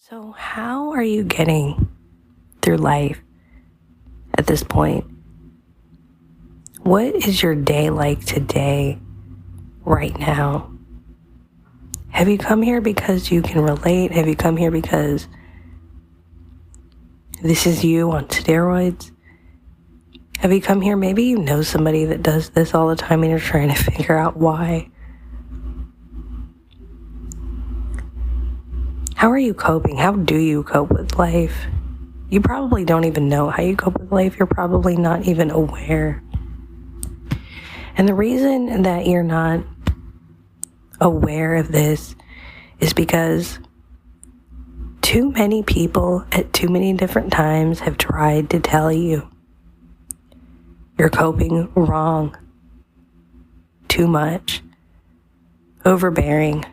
So, how are you getting through life at this point? What is your day like today, right now? Have you come here because you can relate? Have you come here because this is you on steroids? Have you come here, maybe you know somebody that does this all the time and you're trying to figure out why? How are you coping? How do you cope with life? You probably don't even know how you cope with life. You're probably not even aware. And the reason that you're not aware of this is because too many people at too many different times have tried to tell you you're coping wrong, too much, overbearing,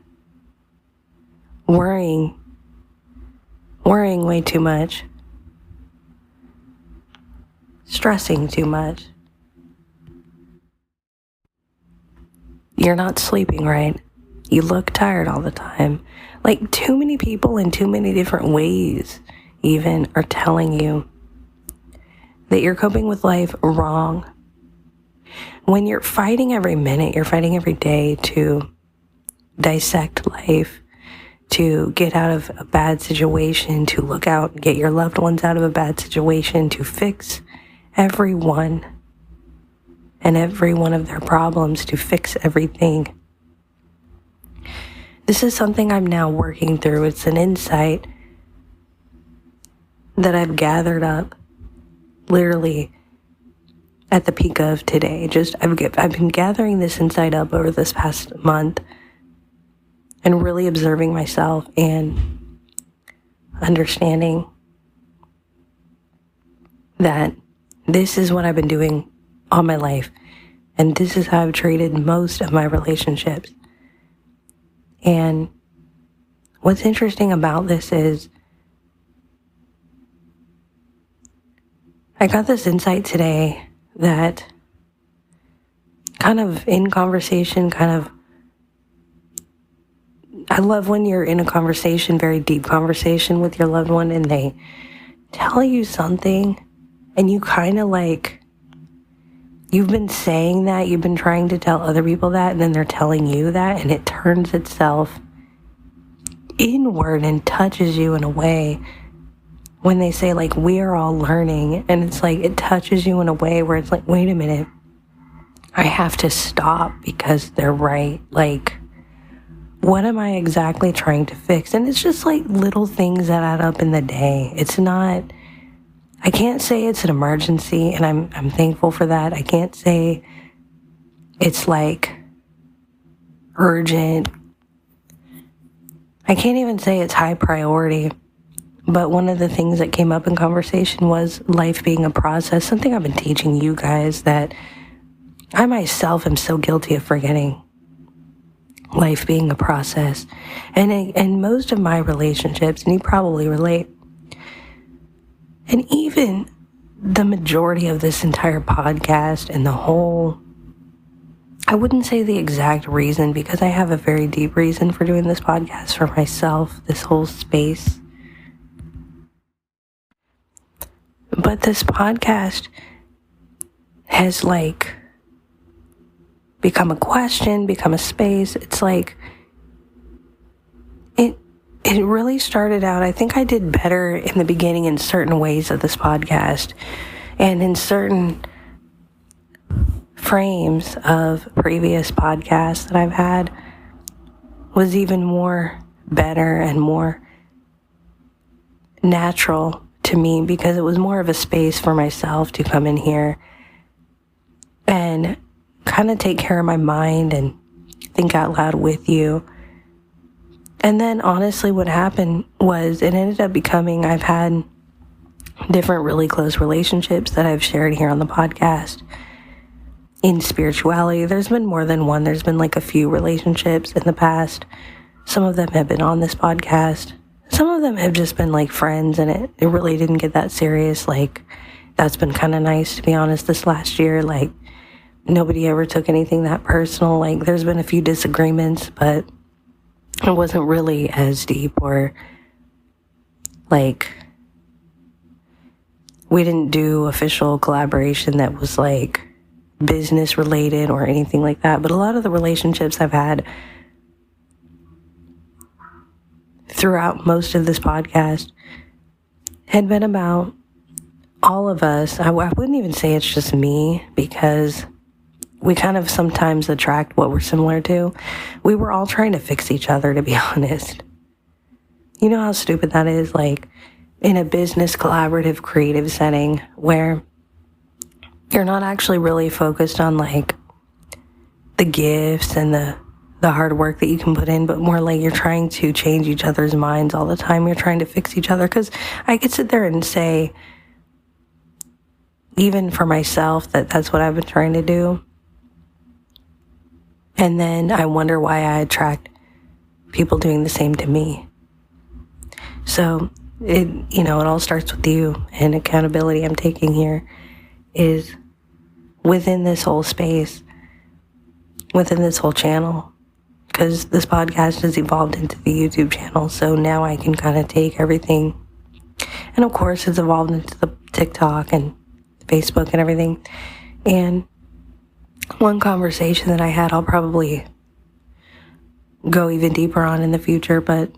worrying way too much, stressing too much. You're not sleeping right. You look tired all the time. Like, too many people in too many different ways even are telling you that you're coping with life wrong. When you're fighting every minute, you're fighting every day to dissect life, to get out of a bad situation, to look out and get your loved ones out of a bad situation, to fix everyone and every one of their problems, to fix everything. This is something I'm now working through. It's an insight that I've gathered up literally at the peak of today. I've been gathering this insight up over this past month and really observing myself and understanding that this is what I've been doing all my life, and this is how I've treated most of my relationships. And what's interesting about this is I got this insight today that kind of in conversation, I love when you're in a conversation, very deep conversation with your loved one, and they tell you something and you kind of like, you've been saying that, you've been trying to tell other people that, and then they're telling you that, and it turns itself inward and touches you in a way when they say, like, we are all learning, and it's like, it touches you in a way where it's like, wait a minute, I have to stop because they're right. Like, what am I exactly trying to fix? And it's just like little things that add up in the day. It's not, I can't say it's an emergency, and I'm thankful for that. I can't say it's like urgent. I can't even say it's high priority. But one of the things that came up in conversation was life being a process, something I've been teaching you guys that I myself am so guilty of forgetting. Life being a process. And most of my relationships, and you probably relate, and even the majority of this entire podcast and the whole, I wouldn't say the exact reason, because I have a very deep reason for doing this podcast for myself, this whole space. But this podcast has like become a question, become a space. It's like, it really started out, I think I did better in the beginning in certain ways of this podcast and in certain frames of previous podcasts that I've had was even more better and more natural to me, because it was more of a space for myself to come in here and kind of take care of my mind and think out loud with you. And then honestly what happened was it ended up becoming, I've had different really close relationships that I've shared here on the podcast. In spirituality, there's been more than one. There's been like a few relationships in the past. Some of them have been on this podcast. Some of them have just been like friends, and it really didn't get that serious. Like, that's been kind of nice, to be honest, this last year. Like, nobody ever took anything that personal. Like, there's been a few disagreements, but it wasn't really as deep or like, we didn't do official collaboration that was like business related or anything like that. But a lot of the relationships I've had throughout most of this podcast had been about all of us. I wouldn't even say it's just me, because we kind of sometimes attract what we're similar to. We were all trying to fix each other, to be honest. You know how stupid that is? Like, in a business, collaborative, creative setting where you're not actually really focused on like the gifts and the hard work that you can put in, but more like you're trying to change each other's minds all the time. You're trying to fix each other. Because I could sit there and say, even for myself, that that's what I've been trying to do. And then I wonder why I attract people doing the same to me. So it all starts with you, and accountability I'm taking here is within this whole space, within this whole channel, because this podcast has evolved into the YouTube channel. So now I can kind of take everything, and of course it's evolved into the TikTok and Facebook and everything. And one conversation that I had, I'll probably go even deeper on in the future, but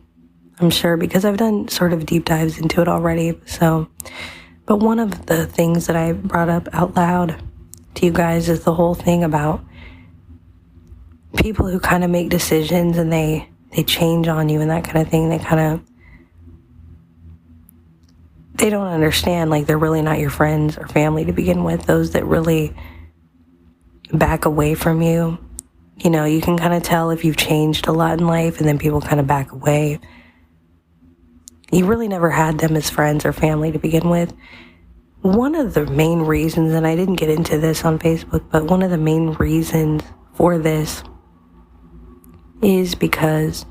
I'm sure, because I've done sort of deep dives into it already. So, but one of the things that I brought up out loud to you guys is the whole thing about people who kind of make decisions and they change on you and that kind of thing. They don't understand, like, they're really not your friends or family to begin with. Those that really back away from you, you know, you can kind of tell if you've changed a lot in life, and then people kind of back away. You really never had them as friends or family to begin with. One of the main reasons, and I didn't get into this on Facebook, but one of the main reasons for this is because,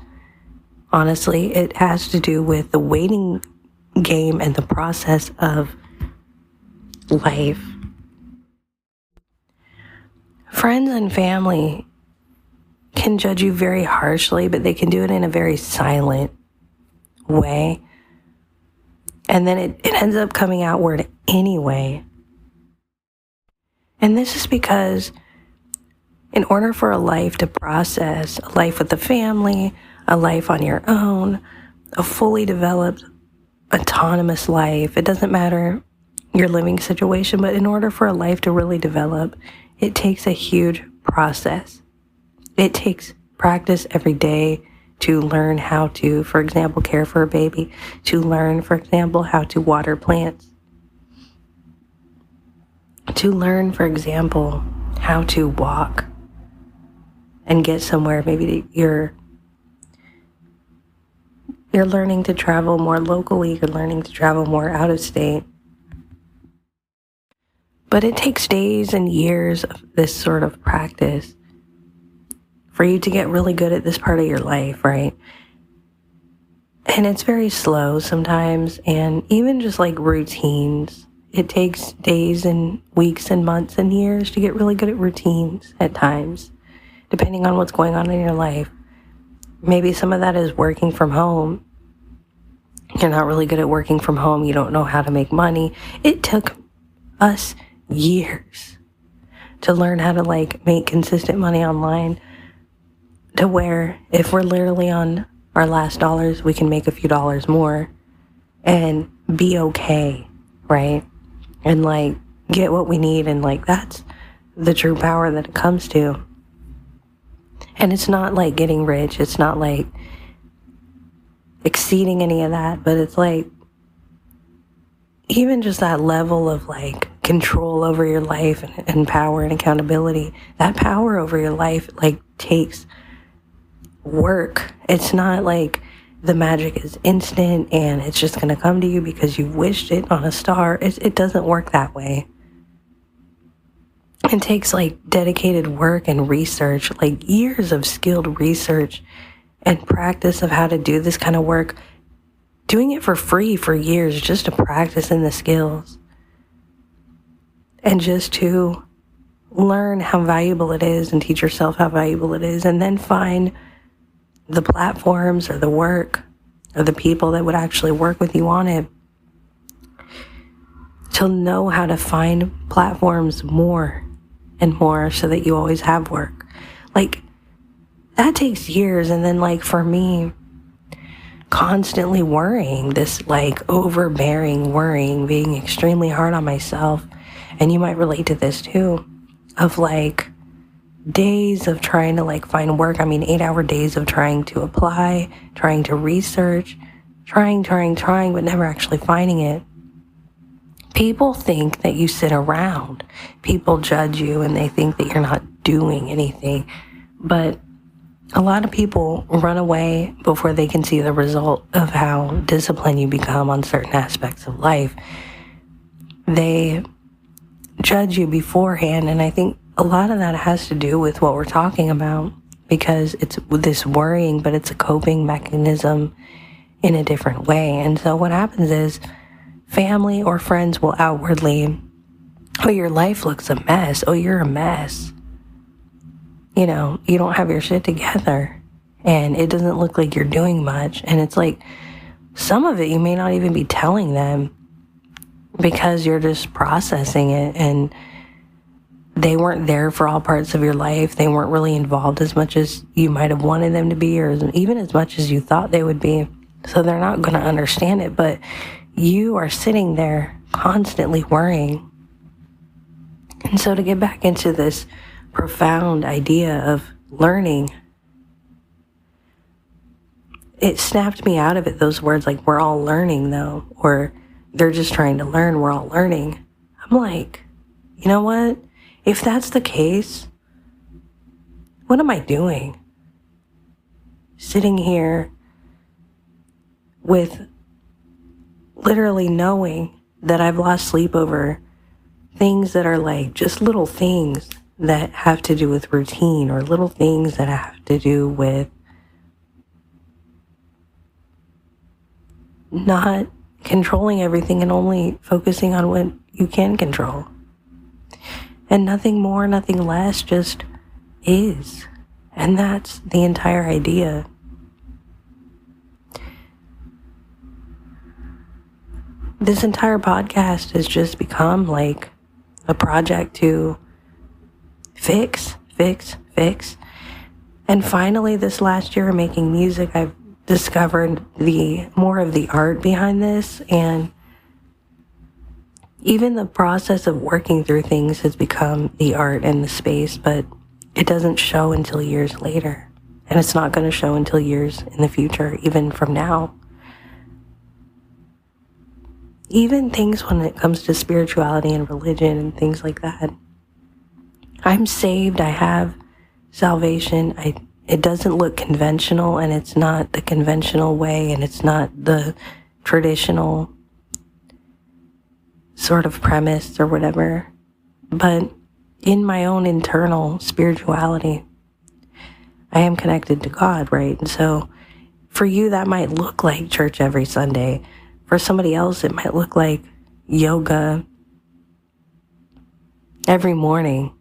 honestly, it has to do with the waiting game and the process of life. Friends and family can judge you very harshly, but they can do it in a very silent way. And then it ends up coming outward anyway. And this is because in order for a life to process, a life with a family, a life on your own, a fully developed, autonomous life, it doesn't matter your living situation, but in order for a life to really develop, it takes a huge process. It takes practice every day to learn how to, for example, care for a baby, to learn, for example, how to water plants, to learn, for example, how to walk and get somewhere. Maybe you're learning to travel more locally, you're learning to travel more out of state. But it takes days and years of this sort of practice for you to get really good at this part of your life, right? And it's very slow sometimes, and even just like routines, it takes days and weeks and months and years to get really good at routines at times, depending on what's going on in your life. Maybe some of that is working from home. You're not really good at working from home. You don't know how to make money. It took us years to learn how to like make consistent money online, to where if we're literally on our last dollars, we can make a few dollars more and be okay, right? And like get what we need, and like that's the true power that it comes to. And it's not like getting rich, it's not like exceeding any of that, but it's like even just that level of like control over your life and power and accountability. That power over your life like takes work. It's not like the magic is instant and it's just going to come to you because you wished it on a star. It doesn't work that way. It takes like dedicated work and research, like years of skilled research and practice of how to do this kind of work, doing it for free for years just to practice in the skills and just to learn how valuable it is and teach yourself how valuable it is, and then find the platforms or the work or the people that would actually work with you on it, to know how to find platforms more and more so that you always have work. Like, that takes years. And then, like, for me, constantly worrying, this like overbearing worrying, being extremely hard on myself. And you might relate to this too, of like days of trying to like find work. I mean, 8-hour days of trying to apply, trying to research, trying, but never actually finding it. People think that you sit around. People judge you and they think that you're not doing anything. But a lot of people run away before they can see the result of how disciplined you become on certain aspects of life. They judge you beforehand, and I think a lot of that has to do with what we're talking about, because it's this worrying, but it's a coping mechanism in a different way. And so what happens is family or friends will outwardly, oh, your life looks a mess. Oh, you're a mess. You know, you don't have your shit together and it doesn't look like you're doing much. And it's like, some of it you may not even be telling them because you're just processing it, and they weren't there for all parts of your life. They weren't really involved as much as you might have wanted them to be, or even as much as you thought they would be. So they're not going to understand it, but you are sitting there constantly worrying. And so to get back into this profound idea of learning, it snapped me out of it, those words like, we're all learning though, or they're just trying to learn, we're all learning. I'm like, you know what? If that's the case, what am I doing? Sitting here with literally knowing that I've lost sleep over things that are like just little things that have to do with routine, or little things that have to do with not controlling everything and only focusing on what you can control. And nothing more, nothing less, just is. And that's the entire idea. This entire podcast has just become like a project to fix. And finally, this last year of making music, I've discovered the more of the art behind this, and even the process of working through things has become the art and the space, but it doesn't show until years later. And it's not going to show until years in the future, even from now. Even things when it comes to spirituality and religion and things like that. I'm saved, I have salvation. It doesn't look conventional, and it's not the conventional way, and it's not the traditional sort of premise or whatever. But in my own internal spirituality, I am connected to God, right? And so for you, that might look like church every Sunday. For somebody else, it might look like yoga every morning.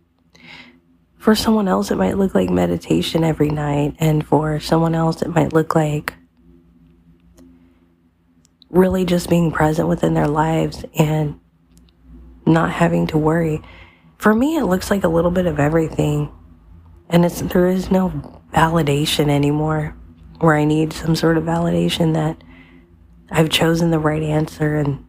For someone else, it might look like meditation every night. And for someone else, it might look like really just being present within their lives and not having to worry. For me, it looks like a little bit of everything. And there is no validation anymore, where I need some sort of validation that I've chosen the right answer and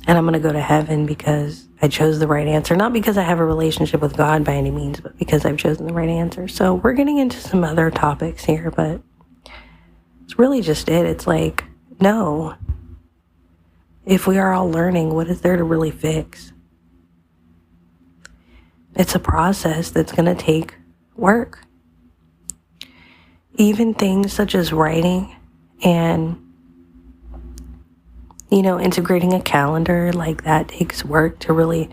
I'm going to go to heaven because I chose the right answer. Not because I have a relationship with God by any means, but because I've chosen the right answer. So we're getting into some other topics here, but it's really just it. It's like, no. If we are all learning, what is there to really fix? It's a process that's going to take work. Even things such as writing and, integrating a calendar, like that takes work to really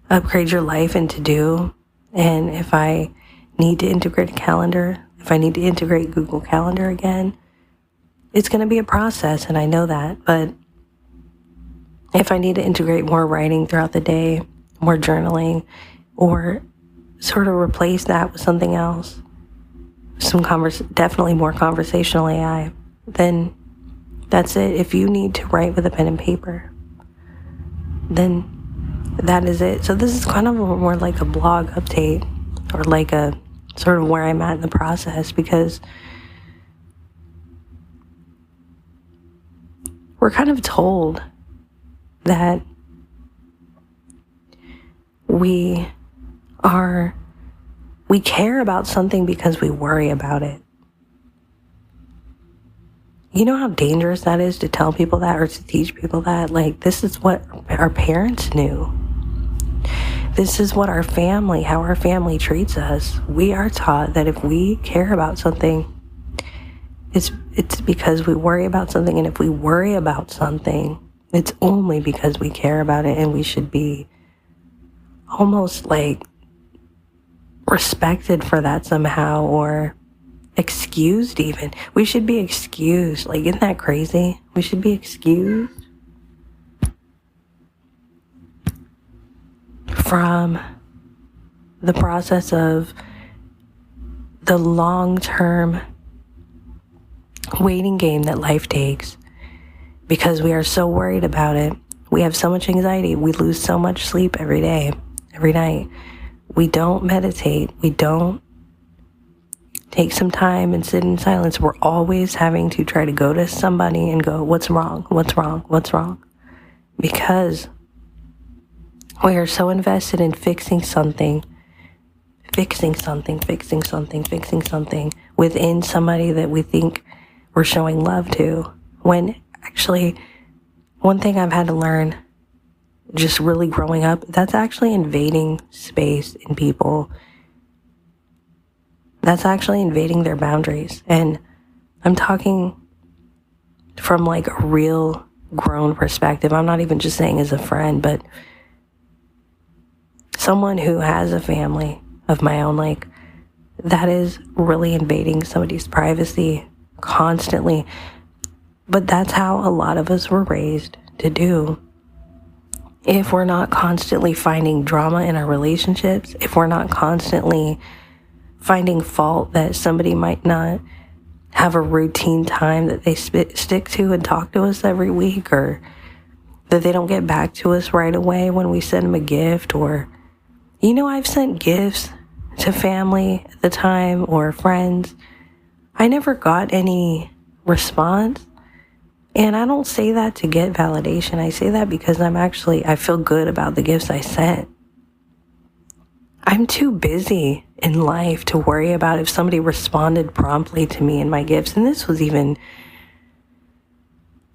upgrade your life and to do. And if I need to integrate a calendar, if I need to integrate Google Calendar again, it's going to be a process, and I know that. But if I need to integrate more writing throughout the day, more journaling, or sort of replace that with something else, definitely more conversational AI, then that's it. If you need to write with a pen and paper, then that is it. So this is kind of more like a blog update, or like a sort of where I'm at in the process, because we're kind of told that we care about something because we worry about it. You know how dangerous that is to tell people that, or to teach people that? Like, this is what our parents knew. This is what how our family treats us. We are taught that if we care about something, it's because we worry about something. And if we worry about something, it's only because we care about it, and we should be almost like respected for that somehow, or excused even. We should be excused. Like, isn't that crazy? We should be excused from the process of the long-term waiting game that life takes, because we are so worried about it. We have so much anxiety. We lose so much sleep every day, every night. We don't meditate. We don't take some time and sit in silence. We're always having to try to go to somebody and go, what's wrong? What's wrong? What's wrong? Because we are so invested in fixing something within somebody that we think we're showing love to. When actually, one thing I've had to learn just really growing up, that's actually invading space in people. That's actually invading their boundaries. And I'm talking from like a real grown perspective. I'm not even just saying as a friend, but someone who has a family of my own. Like, that is really invading somebody's privacy constantly. But that's how a lot of us were raised to do. If we're not constantly finding drama in our relationships, if we're not constantly finding fault that somebody might not have a routine time that they stick to and talk to us every week, or that they don't get back to us right away when we send them a gift, or, I've sent gifts to family at the time or friends. I never got any response. And I don't say that to get validation. I say that because I feel good about the gifts I sent. I'm too busy in life to worry about if somebody responded promptly to me and my gifts. And this was even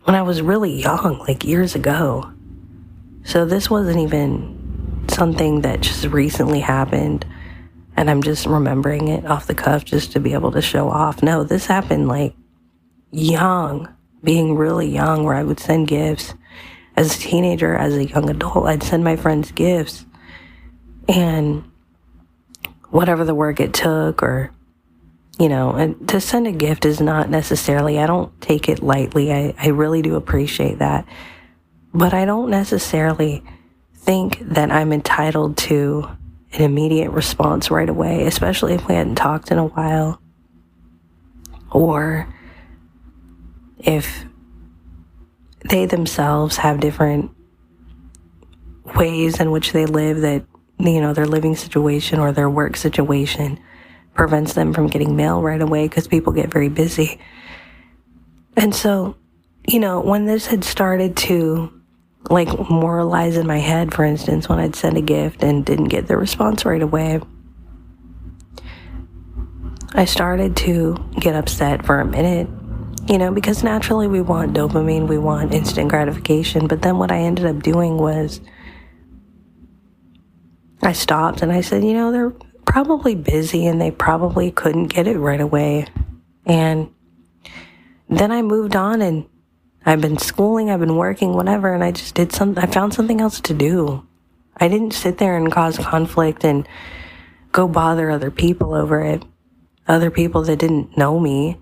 when I was really young, like years ago. So this wasn't even something that just recently happened and I'm just remembering it off the cuff just to be able to show off. No, this happened like young, being really young, where I would send gifts. As a teenager, as a young adult, I'd send my friends gifts. And whatever the work it took, or, and to send a gift is not necessarily, I don't take it lightly. I really do appreciate that. But I don't necessarily think that I'm entitled to an immediate response right away, especially if we hadn't talked in a while, or if they themselves have different ways in which they live that, their living situation or their work situation prevents them from getting mail right away because people get very busy. And so, when this had started to like moralize in my head, for instance, when I'd send a gift and didn't get the response right away, I started to get upset for a minute, because naturally we want dopamine, we want instant gratification. But then what I ended up doing was I stopped and I said, they're probably busy and they probably couldn't get it right away. And then I moved on, and I've been schooling, I've been working, whatever, and I just I found something else to do. I didn't sit there and cause conflict and go bother other people over it. Other people that didn't know me,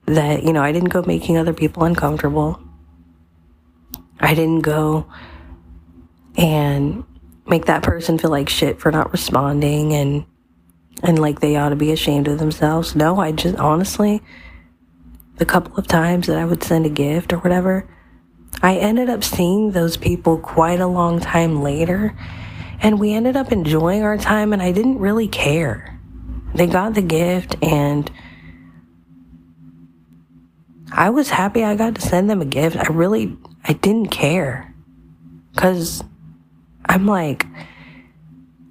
that, I didn't go making other people uncomfortable. I didn't go and make that person feel like shit for not responding. And, and like they ought to be ashamed of themselves. No, I just honestly, the couple of times that I would send a gift or whatever, I ended up seeing those people quite a long time later, and we ended up enjoying our time, and I didn't really care. They got the gift, and I was happy I got to send them a gift. I didn't care, because I'm like,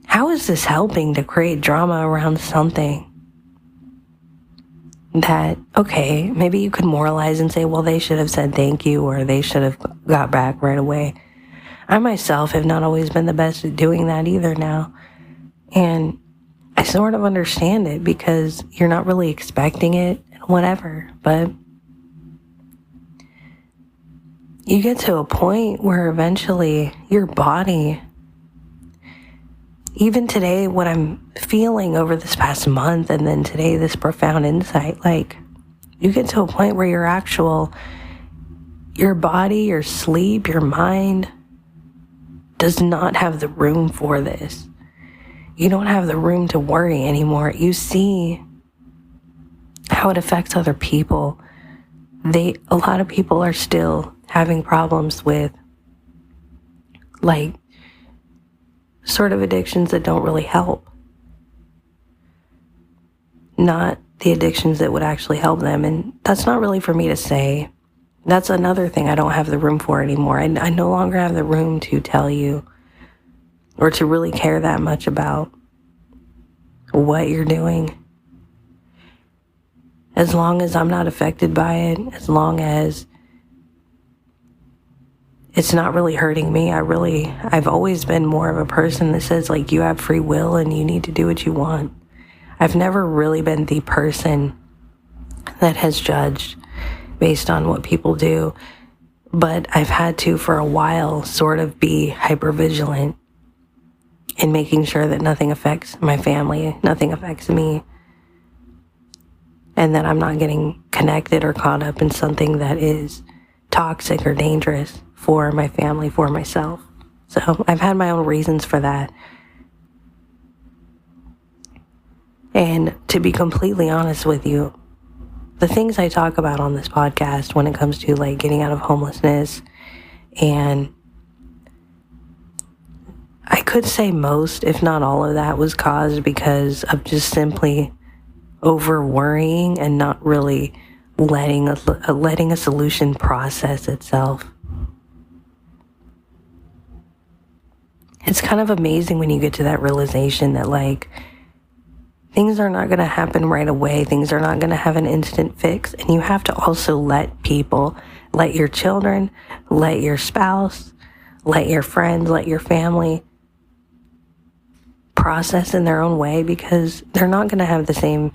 how is this helping to create drama around something that, okay, maybe you could moralize and say, well, they should have said thank you, or they should have got back right away. I myself have not always been the best at doing that either now. And I sort of understand it because you're not really expecting it, whatever. But you get to a point where eventually your body, even today, what I'm feeling over this past month, and then today, this profound insight, like, you get to a point where your body, your sleep, your mind does not have the room for this. You don't have the room to worry anymore. You see how it affects other people. A lot of people are still having problems with, like, sort of addictions that don't really help. Not the addictions that would actually help them. And that's not really for me to say. That's another thing I don't have the room for anymore. I no longer have the room to tell you or to really care that much about what you're doing. As long as I'm not affected by it, as long as it's not really hurting me, I've always been more of a person that says, like, you have free will and you need to do what you want. I've never really been the person that has judged based on what people do, but I've had to, for a while, sort of be hypervigilant in making sure that nothing affects my family, nothing affects me, and that I'm not getting connected or caught up in something that is toxic or dangerous for my family, for myself. So I've had my own reasons for that. And to be completely honest with you, the things I talk about on this podcast when it comes to, like, getting out of homelessness, and I could say most, if not all of that, was caused because of just simply over worrying and not really letting a solution process itself. It's kind of amazing when you get to that realization that, like, things are not going to happen right away. Things are not going to have an instant fix. And you have to also let people, let your children, let your spouse, let your friends, let your family process in their own way, because they're not going to have the same,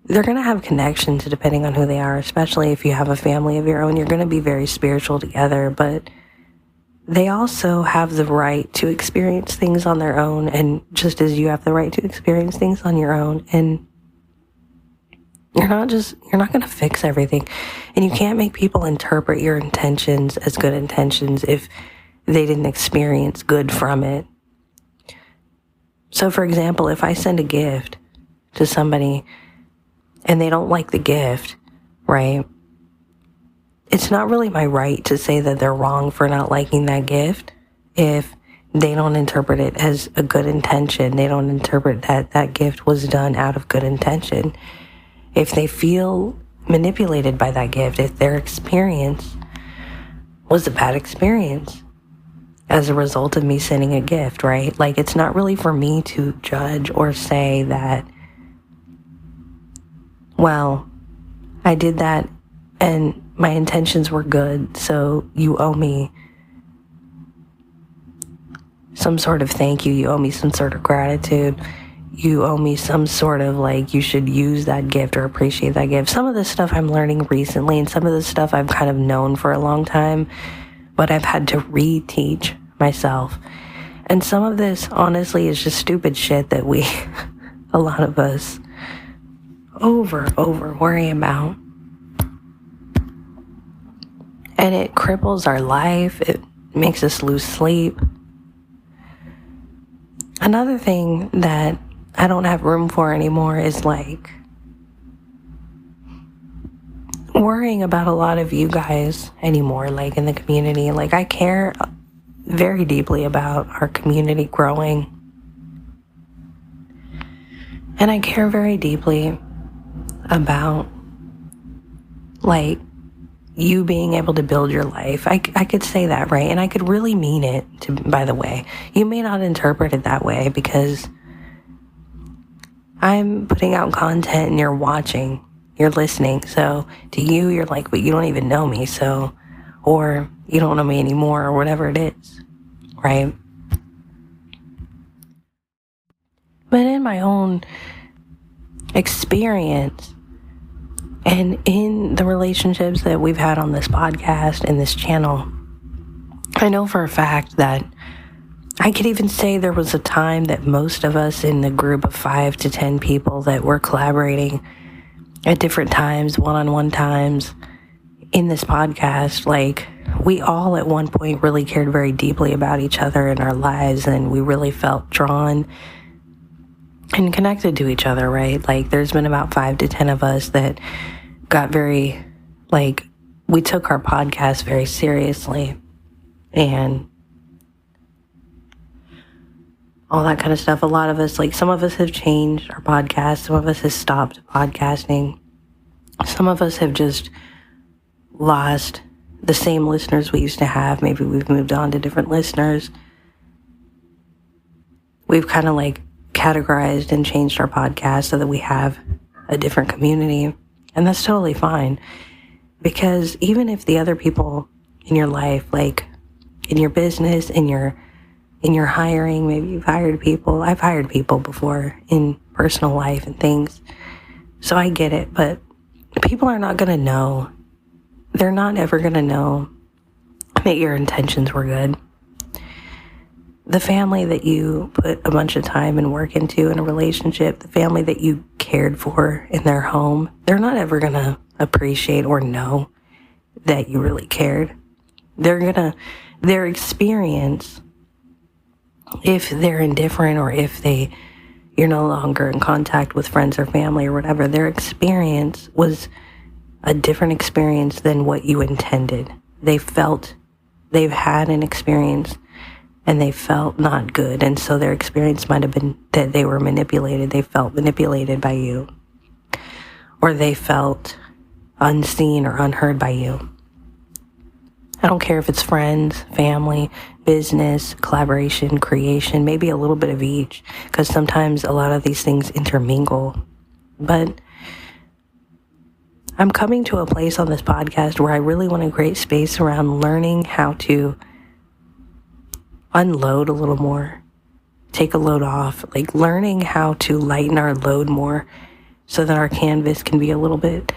they're going to have connections depending on who they are, especially if you have a family of your own. You're going to be very spiritual together, but they also have the right to experience things on their own, and just as you have the right to experience things on your own. And you're not going to fix everything. And you can't make people interpret your intentions as good intentions if they didn't experience good from it. So, for example, if I send a gift to somebody and they don't like the gift, right? It's not really my right to say that they're wrong for not liking that gift if they don't interpret it as a good intention. They don't interpret that that gift was done out of good intention. If they feel manipulated by that gift, if their experience was a bad experience as a result of me sending a gift, right? Like, it's not really for me to judge or say that, well, I did that and my intentions were good, so you owe me some sort of thank you. You owe me some sort of gratitude. You owe me some sort of, like, you should use that gift or appreciate that gift. Some of this stuff I'm learning recently, and some of this stuff I've kind of known for a long time, but I've had to reteach myself. And some of this, honestly, is just stupid shit that we, a lot of us, over worry about. And it cripples our life. It makes us lose sleep. Another thing that I don't have room for anymore is like worrying about a lot of you guys anymore, like in the community. Like, I care very deeply about our community growing. And I care very deeply about, like, you being able to build your life. I could say that, right? And I could really mean it, by the way. You may not interpret it that way because I'm putting out content and you're watching, you're listening. So to you, you're like, but you don't even know me. So, or you don't know me anymore, or whatever it is, right? But in my own experience and in the relationships that we've had on this podcast and this channel, I know for a fact that I could even say there was a time that most of us in the group of 5 to 10 people that were collaborating at different times, one-on-one times in this podcast, like, we all at one point really cared very deeply about each other in our lives, and we really felt drawn and connected to each other, right? Like, there's been about 5 to 10 of us that got very, like, we took our podcast very seriously and all that kind of stuff. A lot of us, like, some of us have changed our podcast. Some of us have stopped podcasting. Some of us have just lost the same listeners we used to have. Maybe we've moved on to different listeners. We've kind of, like, categorized and changed our podcast so that we have a different community. And that's totally fine. Because even if the other people in your life, like in your business, in your hiring, maybe you've hired people. I've hired people before in personal life and things. So I get it, but people are not going to know. They're not ever going to know that your intentions were good. The family that you put a bunch of time and work into in a relationship, the family that you cared for in their home, they're not ever going to appreciate or know that you really cared. Their experience, if they're indifferent or if you're no longer in contact with friends or family or whatever, their experience was a different experience than what you intended. They've had an experience and they felt not good. And so their experience might have been that they were manipulated. They felt manipulated by you. Or they felt unseen or unheard by you. I don't care if it's friends, family, business, collaboration, creation, maybe a little bit of each, because sometimes a lot of these things intermingle. But I'm coming to a place on this podcast where I really want to create space around learning how to unload a little more, take a load off, like learning how to lighten our load more so that our canvas can be a little bit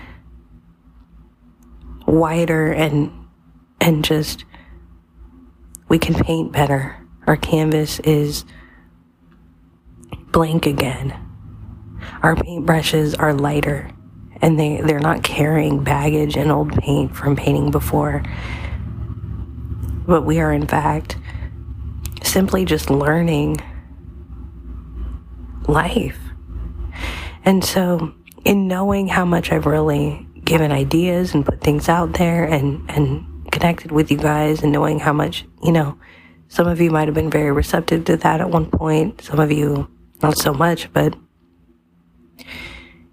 wider and just we can paint better. Our canvas is blank again. Our paintbrushes are lighter and they're not carrying baggage and old paint from painting before. But we are in fact simply just learning life. And so in knowing how much I've really given ideas and put things out there and connected with you guys and knowing how much, some of you might have been very receptive to that at one point. Some of you not so much, but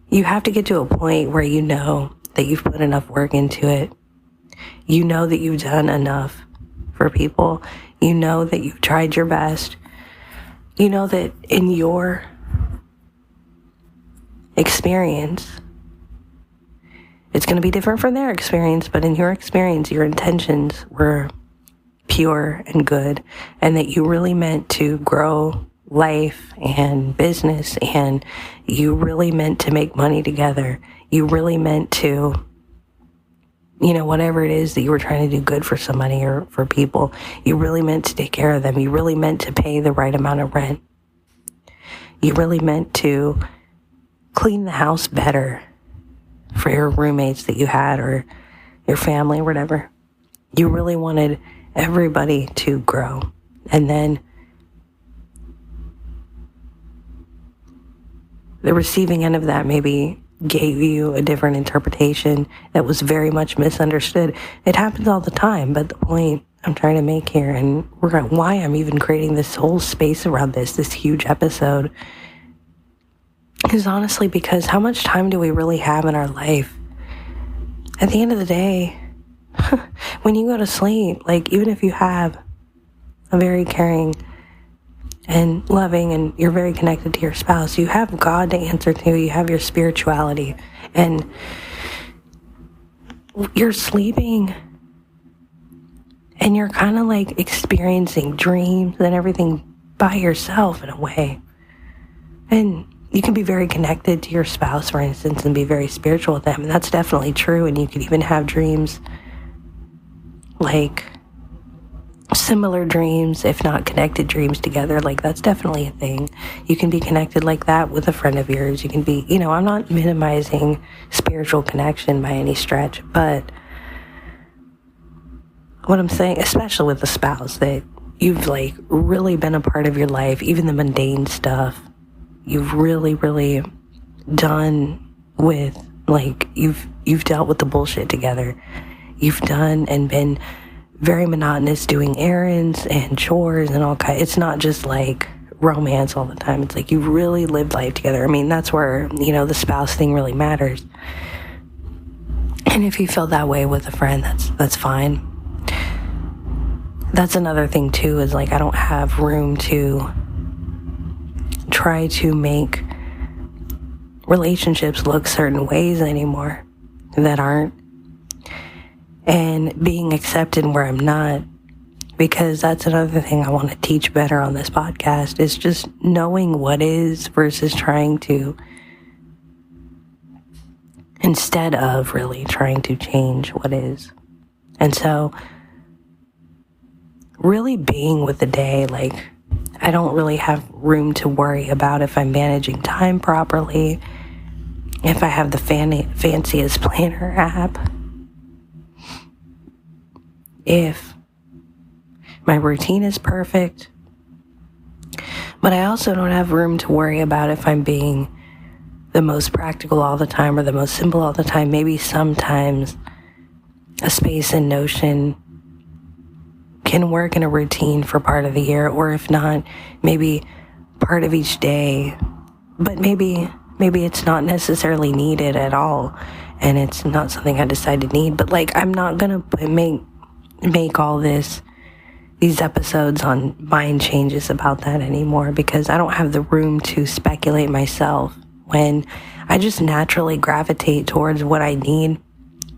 you have to get to a point where you know that you've put enough work into it. You know that you've done enough for people. You know that you've tried your best. You know that in your experience, it's going to be different from their experience, but in your experience, your intentions were pure and good, and that you really meant to grow life and business, and you really meant to make money together. You really meant to, whatever it is that you were trying to do good for somebody or for people, you really meant to take care of them. You really meant to pay the right amount of rent. You really meant to clean the house better for your roommates that you had or your family or whatever. You really wanted everybody to grow. And then the receiving end of that maybe gave you a different interpretation that was very much misunderstood. It happens all the time, but the point I'm trying to make here, and why I'm even creating this whole space around this huge episode, is honestly because how much time do we really have in our life? At the end of the day, when you go to sleep, like, even if you have a very caring and loving and you're very connected to your spouse, you have God to answer to, you have your spirituality, and you're sleeping and you're kind of like experiencing dreams and everything by yourself in a way. And you can be very connected to your spouse, for instance, and be very spiritual with them, and that's definitely true. And you could even have dreams, like similar dreams, if not connected dreams together. Like, that's definitely a thing. You can be connected like that with a friend of yours. You can be, I'm not minimizing spiritual connection by any stretch, but what I'm saying, especially with a spouse that you've like really been a part of your life, even the mundane stuff, you've really, really done with, like, you've dealt with the bullshit together. You've done and been very monotonous doing errands and chores and all kinds. It's not just like romance all the time. It's like you've really lived life together. I mean, that's where, the spouse thing really matters. And if you feel that way with a friend, that's fine. That's another thing too, is like I don't have room to try to make relationships look certain ways anymore that aren't, and being accepted where I'm not, because that's another thing I want to teach better on this podcast, is just knowing what is versus trying to, instead of really trying to change what is. And so really being with the day, like, I don't really have room to worry about if I'm managing time properly, if I have the fanciest planner app, if my routine is perfect. But I also don't have room to worry about if I'm being the most practical all the time or the most simple all the time. Maybe sometimes a space in Notion can work in a routine for part of the year, or if not, maybe part of each day. But maybe it's not necessarily needed at all, and it's not something I decide to need. But like, I'm not gonna make all these episodes on mind changes about that anymore, because I don't have the room to speculate myself when I just naturally gravitate towards what I need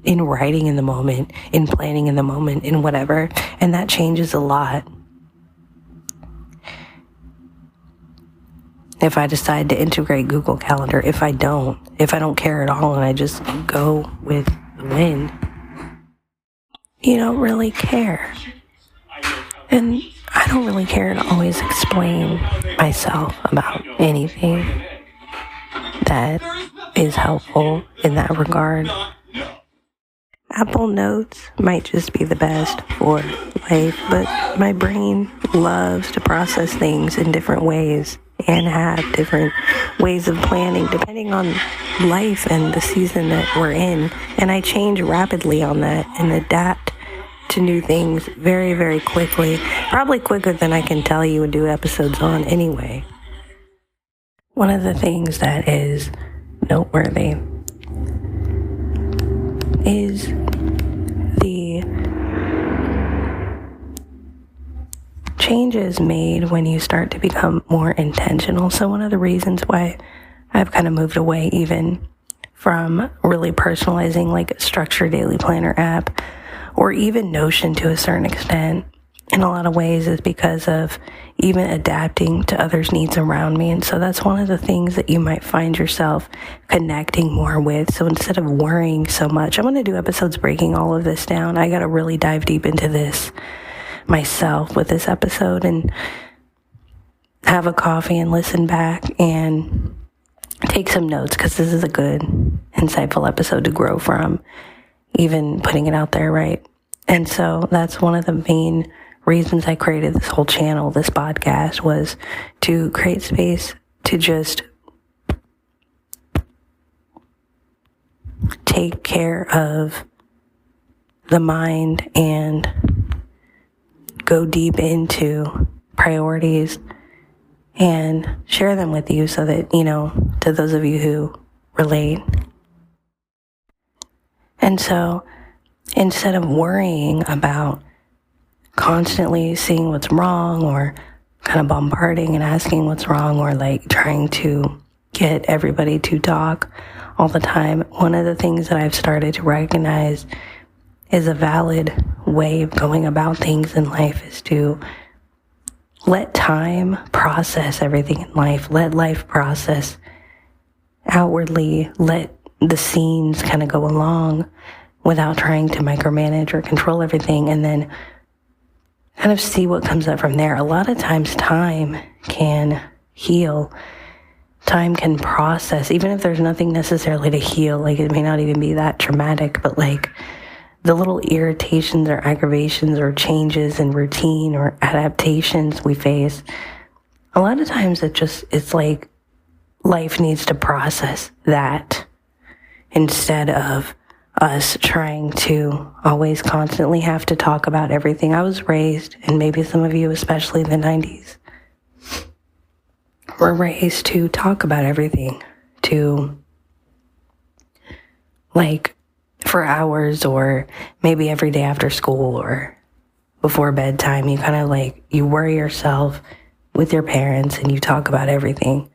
in writing in the moment, in planning in the moment, in whatever. And that changes a lot. If I decide to integrate Google Calendar, if I don't care at all and I just go with the wind, you don't really care. And I don't really care to always explain myself about anything that is helpful in that regard. Apple Notes might just be the best for life, but my brain loves to process things in different ways and have different ways of planning depending on life and the season that we're in. And I change rapidly on that and adapt to new things very, very quickly, probably quicker than I can tell you and do episodes on anyway. One of the things that is noteworthy is the changes made when you start to become more intentional. So one of the reasons why I've kind of moved away even from really personalizing like a structured daily planner app, or even Notion to a certain extent, in a lot of ways, is because of even adapting to others' needs around me. And so that's one of the things that you might find yourself connecting more with. So instead of worrying so much, I'm going to do episodes breaking all of this down. I got to really dive deep into this myself with this episode and have a coffee and listen back and take some notes, because this is a good, insightful episode to grow from, even putting it out there, right? And so that's one of the main reasons I created this whole channel, this podcast, was to create space to just take care of the mind and go deep into priorities and share them with you so that, to those of you who relate. And so instead of worrying about constantly seeing what's wrong or kind of bombarding and asking what's wrong or like trying to get everybody to talk all the time, one of the things that I've started to recognize is a valid way of going about things in life is to let time process everything in life. Let life process outwardly. Let the scenes kind of go along without trying to micromanage or control everything, and then kind of see what comes up from there. A lot of times time can heal. Time can process, even if there's nothing necessarily to heal. Like, it may not even be that traumatic, but like the little irritations or aggravations or changes in routine or adaptations we face, a lot of times it's like life needs to process that instead of us trying to always constantly have to talk about everything. I was raised, and maybe some of you, especially in the 90s, were raised to talk about everything, to like for hours or maybe every day after school or before bedtime. You kind of like, you worry yourself with your parents and you talk about everything.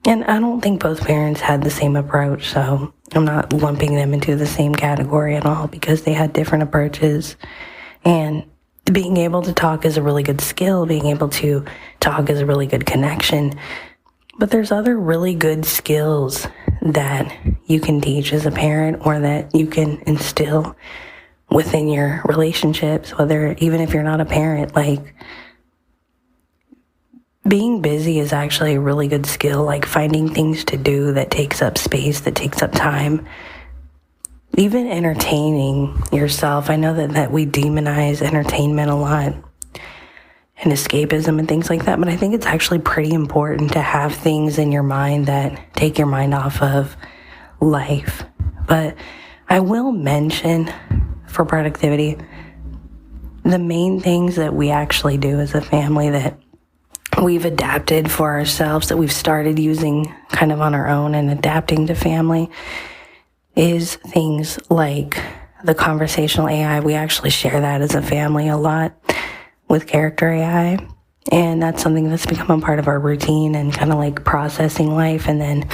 And I don't think both parents had the same approach, so I'm not lumping them into the same category at all because they had different approaches. And being able to talk is a really good skill. Being able to talk is a really good connection. But there's other really good skills that you can teach as a parent or that you can instill within your relationships, whether even if you're not a parent, like being busy is actually a really good skill, like finding things to do that takes up space, that takes up time. Even entertaining yourself. I know that we demonize entertainment a lot and escapism and things like that, but I think it's actually pretty important to have things in your mind that take your mind off of life. But I will mention for productivity, the main things that we actually do as a family that we've adapted for ourselves, that we've started using kind of on our own and adapting to family, is things like the conversational AI. We actually share that as a family a lot with Character AI. And that's something that's become a part of our routine and kind of like processing life. And then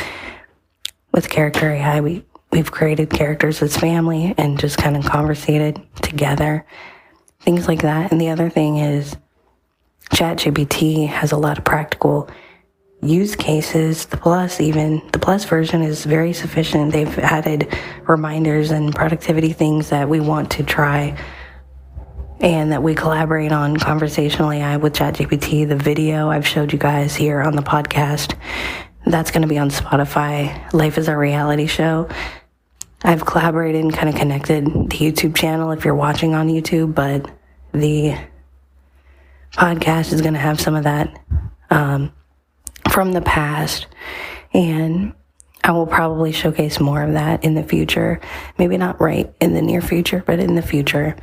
with Character AI, we've created characters as family and just kind of conversated together, things like that. And the other thing is ChatGPT has a lot of practical use cases. The Plus version is very sufficient. They've added reminders and productivity things that we want to try and that we collaborate on conversational AI with ChatGPT. The video I've showed you guys here on the podcast, that's going to be on Spotify. Life is Our Reality Show. I've collaborated and kind of connected the YouTube channel if you're watching on YouTube, but the podcast is going to have some of that from the past, and I will probably showcase more of that in the future. Maybe not right in the near future, but in the future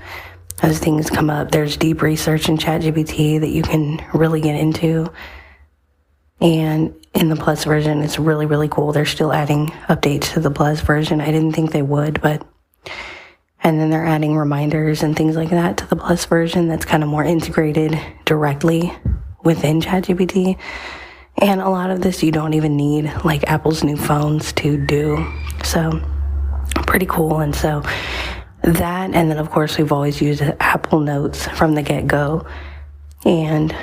as things come up. There's deep research in ChatGPT that you can really get into, and in the Plus version, it's really, really cool. They're still adding updates to the Plus version. I didn't think they would, and then they're adding reminders and things like that to the Plus version that's kind of more integrated directly within ChatGPT. And a lot of this you don't even need like Apple's new phones to do. So pretty cool. And so that, and then of course we've always used Apple Notes from the get-go. And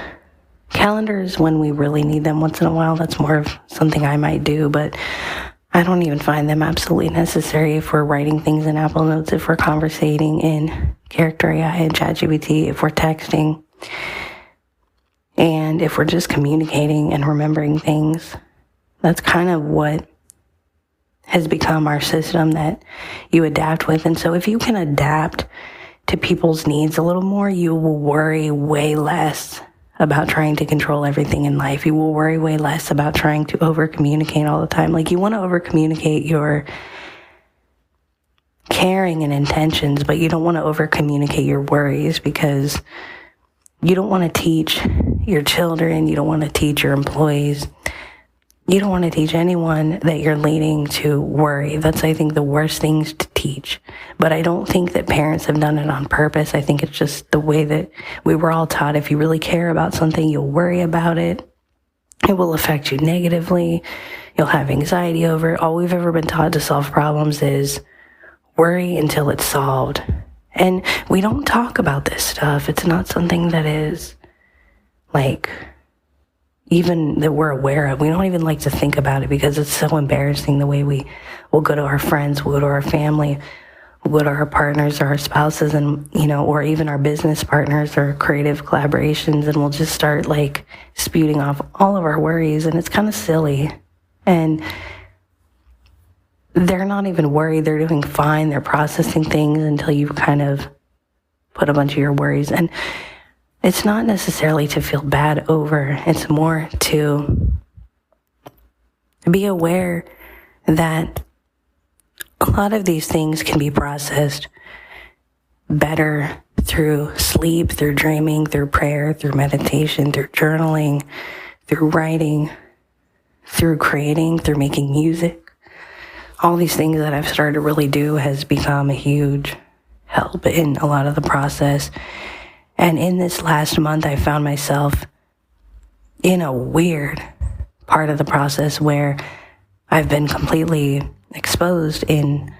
calendars when we really need them once in a while. That's more of something I might do, but I don't even find them absolutely necessary if we're writing things in Apple Notes, if we're conversating in Character AI and ChatGPT, if we're texting, and if we're just communicating and remembering things. That's kind of what has become our system that you adapt with. And so if you can adapt to people's needs a little more, you will worry way less about trying to control everything in life. You will worry way less about trying to over communicate all the time. Like, you want to over communicate your caring and intentions, but you don't want to over communicate your worries because you don't want to teach your children, you don't want to teach your employees, you don't want to teach anyone that you're leading to worry. That's, I think, the worst things to teach. But I don't think that parents have done it on purpose. I think it's just the way that we were all taught. If you really care about something, you'll worry about it. It will affect you negatively. You'll have anxiety over it. All we've ever been taught to solve problems is worry until it's solved. And we don't talk about this stuff. It's not something that is like even that we're aware of. We don't even like to think about it because it's so embarrassing the way we will go to our friends, we'll go to our family, we'll go to our partners or our spouses and, or even our business partners or creative collaborations, and we'll just start like spewing off all of our worries, and it's kind of silly. And they're not even worried. They're doing fine. They're processing things until you kind of put a bunch of your worries. And it's not necessarily to feel bad over. It's more to be aware that a lot of these things can be processed better through sleep, through dreaming, through prayer, through meditation, through journaling, through writing, through creating, through making music. All these things that I've started to really do has become a huge help in a lot of the process. And in this last month, I found myself in a weird part of the process where I've been completely exposed in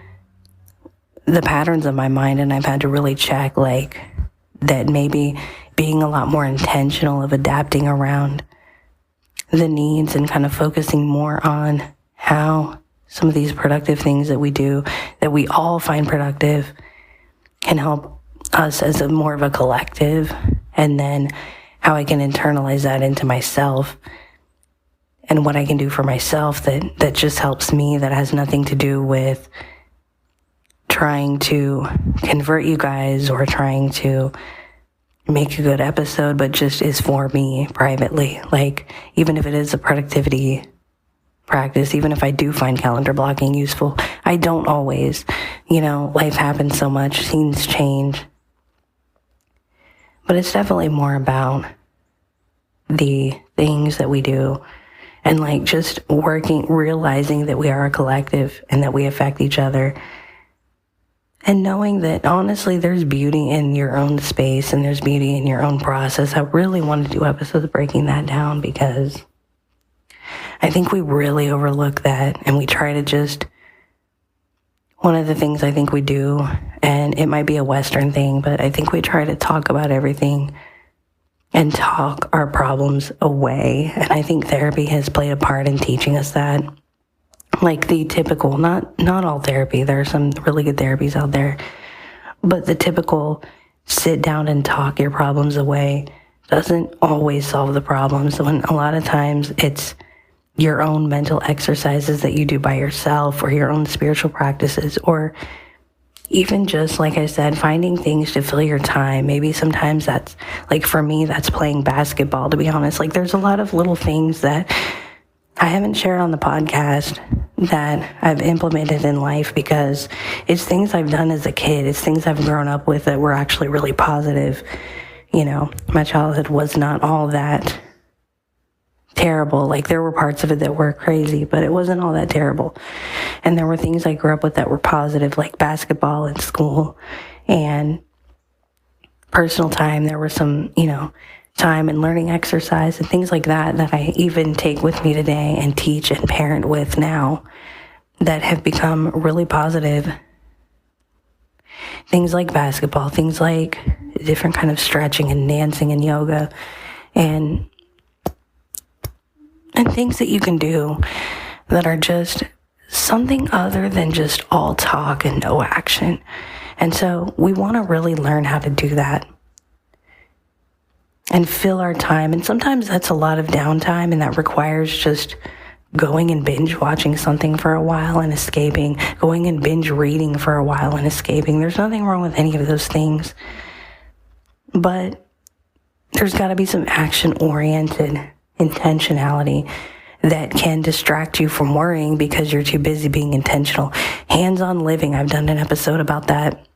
the patterns of my mind, and I've had to really check like that maybe being a lot more intentional of adapting around the needs and kind of focusing more on how some of these productive things that we do, that we all find productive, can help us as a more of a collective, and then how I can internalize that into myself and what I can do for myself that just helps me, that has nothing to do with trying to convert you guys or trying to make a good episode, but just is for me privately. Like, even if it is a productivity practice, even if I do find calendar blocking useful, I don't always. Life happens so much, things change. But it's definitely more about the things that we do and like just realizing that we are a collective and that we affect each other. And knowing that honestly there's beauty in your own space and there's beauty in your own process. I really want to do episodes breaking that down because I think we really overlook that, and we try to just, one of the things I think we do, and it might be a Western thing, but I think we try to talk about everything and talk our problems away. And I think therapy has played a part in teaching us that. Like the typical, not all therapy, there are some really good therapies out there, but the typical sit down and talk your problems away doesn't always solve the problems. When a lot of times it's your own mental exercises that you do by yourself, or your own spiritual practices, or even just, like I said, finding things to fill your time. Maybe sometimes that's, like for me, that's playing basketball, to be honest. Like there's a lot of little things that I haven't shared on the podcast that I've implemented in life because it's things I've done as a kid. It's things I've grown up with that were actually really positive. My childhood was not all that terrible. Like there were parts of it that were crazy, but it wasn't all that terrible. And there were things I grew up with that were positive, like basketball and school and personal time. There were some, time and learning exercise and things like that I even take with me today and teach and parent with now that have become really positive. Things like basketball, things like different kind of stretching and dancing and yoga and things that you can do that are just something other than just all talk and no action. And so we want to really learn how to do that and fill our time. And sometimes that's a lot of downtime, and that requires just going and binge watching something for a while and escaping, going and binge reading for a while and escaping. There's nothing wrong with any of those things, but there's got to be some action-oriented intentionality. that can distract you from worrying because you're too busy being intentional. Hands-on living, I've done an episode about that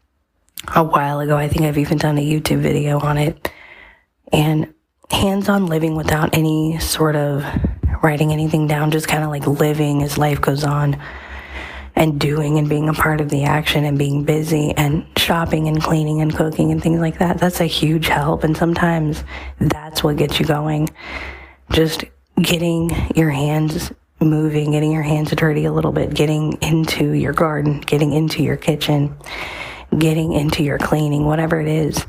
a while ago. I think I've even done a YouTube video on it. And hands-on living without any sort of writing anything down, just kind of like living as life goes on and doing and being a part of the action and being busy and shopping and cleaning and cooking and things like that. That's a huge help. And sometimes that's what gets you going. Just getting your hands moving, getting your hands dirty a little bit, getting into your garden, getting into your kitchen, getting into your cleaning, whatever it is.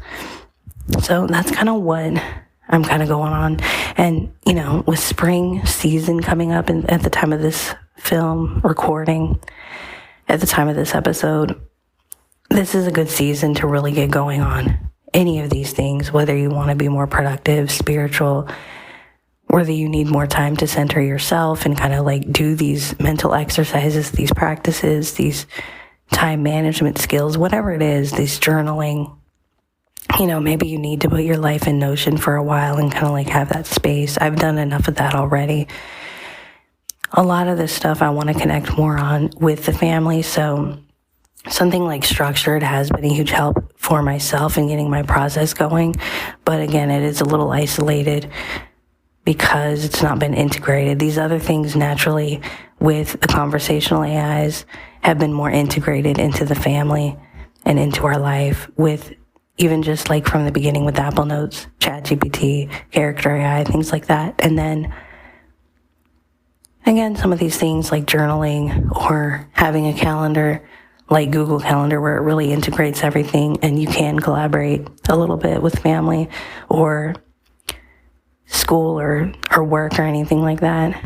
So that's kind of what I'm kind of going on. And, you know, with spring season coming up and at the time of this film recording, at the time of this episode, this is a good season to really get going on any of these things, whether you want to be more productive, spiritual, whether you need more time to center yourself and kind of like do these mental exercises, these practices, these time management skills, whatever it is, these journaling. You know, maybe you need to put your life in Notion for a while and kind of like have that space. I've done enough of that already. A lot of this stuff I want to connect more on with the family. So something like structured has been a huge help for myself in getting my process going. But again, it is a little isolated because it's not been integrated. These other things naturally with the conversational AIs have been more integrated into the family and into our life with even just like from the beginning with Apple Notes, ChatGPT, Character AI, things like that. And then again, some of these things like journaling or having a calendar like Google Calendar where it really integrates everything and you can collaborate a little bit with family or school or work or anything like that.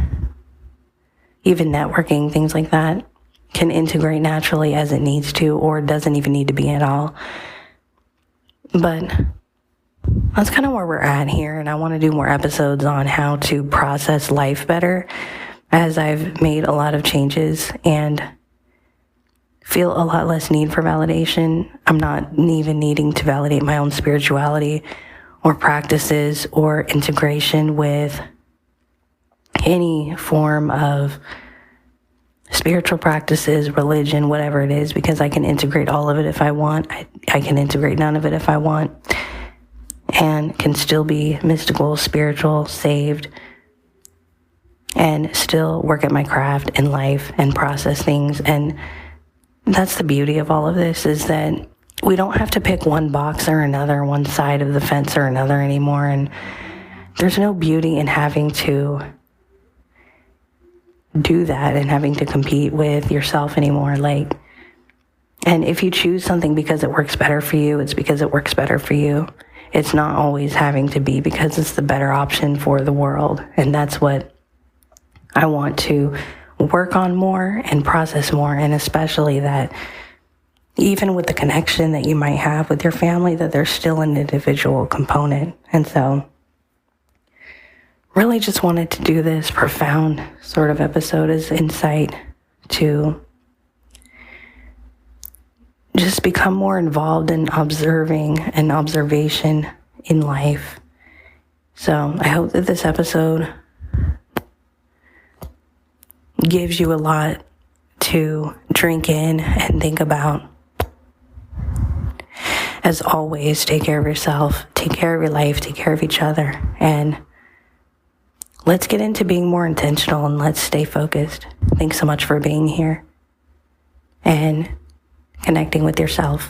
Even networking, things like that can integrate naturally as it needs to or doesn't even need to be at all. But that's kind of where we're at here, and I want to do more episodes on how to process life better as I've made a lot of changes and feel a lot less need for validation. I'm not even needing to validate my own spirituality or practices or integration with any form of spiritual practices, religion, whatever it is, because I can integrate all of it if I want. I can integrate none of it if I want, and can still be mystical, spiritual, saved, and still work at my craft in life and process things. And that's the beauty of all of this, is that we don't have to pick one box or another, one side of the fence or another anymore. And there's no beauty in having to do that and having to compete with yourself anymore. And if you choose something because it works better for you, it's because it works better for you. It's not always having to be because it's the better option for the world. And that's what I want to work on more and process more. And especially that even with the connection that you might have with your family, that there's still an individual component. And so really just wanted to do this profound sort of episode as insight to just become more involved in observing and observation in life. So I hope that this episode gives you a lot to drink in and think about. As always, take care of yourself, take care of your life, take care of each other, and let's get into being more intentional and let's stay focused. Thanks so much for being here and connecting with yourself.